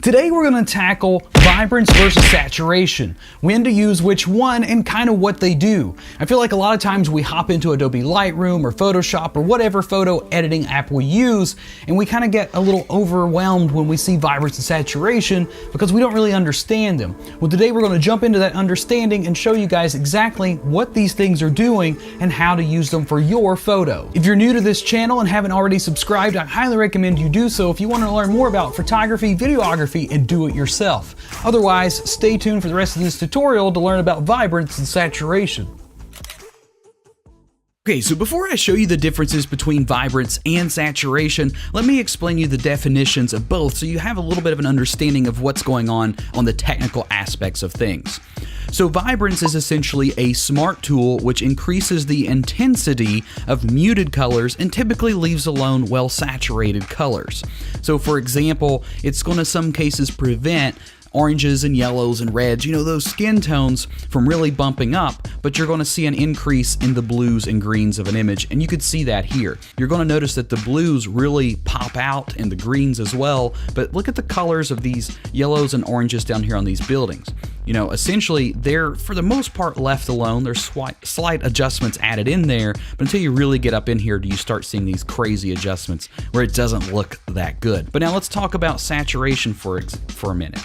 Today we're going to tackle vibrance versus saturation, when to use which one and kind of what they do. I feel like a lot of times we hop into Adobe Lightroom or Photoshop or whatever photo editing app we use, and we kind of get a little overwhelmed when we see vibrance and saturation because we don't really understand them. Well, today we're going to jump into that understanding and show you guys exactly what these things are doing and how to use them for your photo. If you're new to this channel and haven't already subscribed, I highly recommend you do so if you want to learn more about photography, videography, and do it yourself. Otherwise, stay tuned for the rest of this tutorial to learn about vibrance and saturation. Okay, so before I show you the differences between vibrance and saturation, let me explain you the definitions of both so you have a little bit of an understanding of what's going on the technical aspects of things. So vibrance is essentially a smart tool which increases the intensity of muted colors and typically leaves alone well-saturated colors. So for example, it's going to some cases prevent oranges and yellows and reds, you know, those skin tones from really bumping up, but you're going to see an increase in the blues and greens of an image, and you could see that here. You're going to notice that the blues really pop out and the greens as well, but look at the colors of these yellows and oranges down here on these buildings. You know, essentially they're for the most part left alone. There's slight adjustments added in there, but until you really get up in here do you start seeing these crazy adjustments where it doesn't look that good. But now let's talk about saturation for a minute.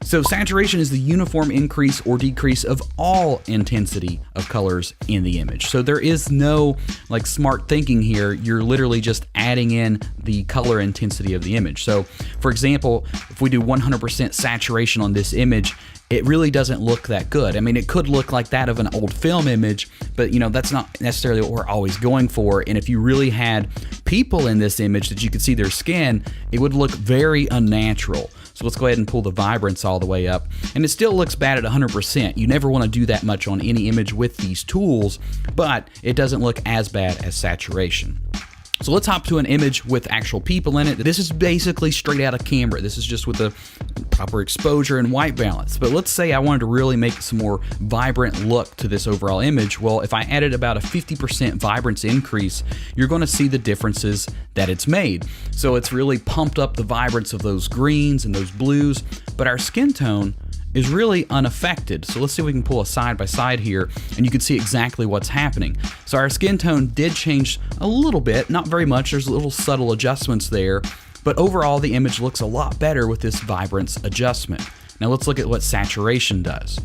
So saturation is the uniform increase or decrease of all intensity of colors in the image. So there is no like smart thinking here. You're literally just adding in the color intensity of the image. So for example, if we do 100% saturation on this image, it really doesn't look that good. I mean, it could look like that of an old film image, but you know, that's not necessarily what we're always going for. And if you really had people in this image that you could see their skin, it would look very unnatural. So let's go ahead and pull the vibrance all the way up. And it still looks bad at 100%. You never want to do that much on any image with these tools, but it doesn't look as bad as saturation. So let's hop to an image with actual people in it. This is basically straight out of camera. This is just with the proper exposure and white balance. But let's say I wanted to really make some more vibrant look to this overall image. Well, if I added about a 50% vibrance increase, you're going to see the differences that it's made. So it's really pumped up the vibrance of those greens and those blues, but our skin tone is really unaffected. So let's see if we can pull a side by side here and you can see exactly what's happening. So our skin tone did change a little bit, not very much, there's little subtle adjustments there, but overall the image looks a lot better with this vibrance adjustment. Now let's look at what saturation does.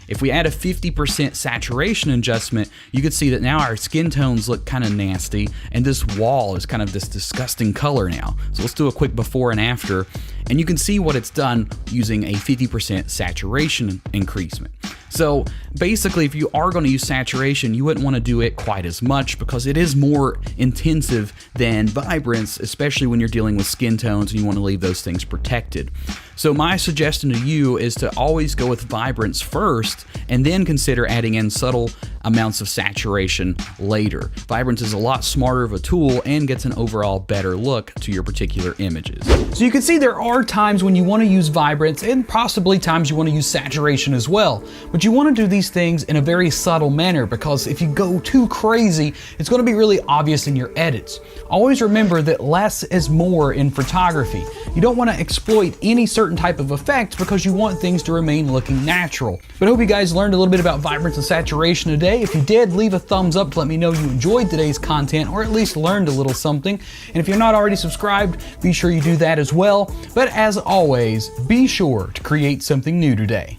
If we add a 50% saturation adjustment, you can see that now our skin tones look kind of nasty and this wall is kind of this disgusting color now. So let's do a quick before and after, and you can see what it's done using a 50% saturation increasement. So basically, if you are going to use saturation, you wouldn't want to do it quite as much because it is more intensive than vibrance, especially when you're dealing with skin tones and you want to leave those things protected. So my suggestion to you is to always go with vibrance first and then consider adding in subtle amounts of saturation later. Vibrance is a lot smarter of a tool and gets an overall better look to your particular images. So you can see there are times when you want to use vibrance and possibly times you want to use saturation as well. But you want to do these things in a very subtle manner because if you go too crazy, it's going to be really obvious in your edits. Always remember that less is more in photography. You don't want to exploit any certain type of effect because you want things to remain looking natural. But I hope you guys learned a little bit about vibrance and saturation today. If you did, leave a thumbs up to let me know you enjoyed today's content or at least learned a little something. And if you're not already subscribed, be sure you do that as well. But as always, be sure to create something new today.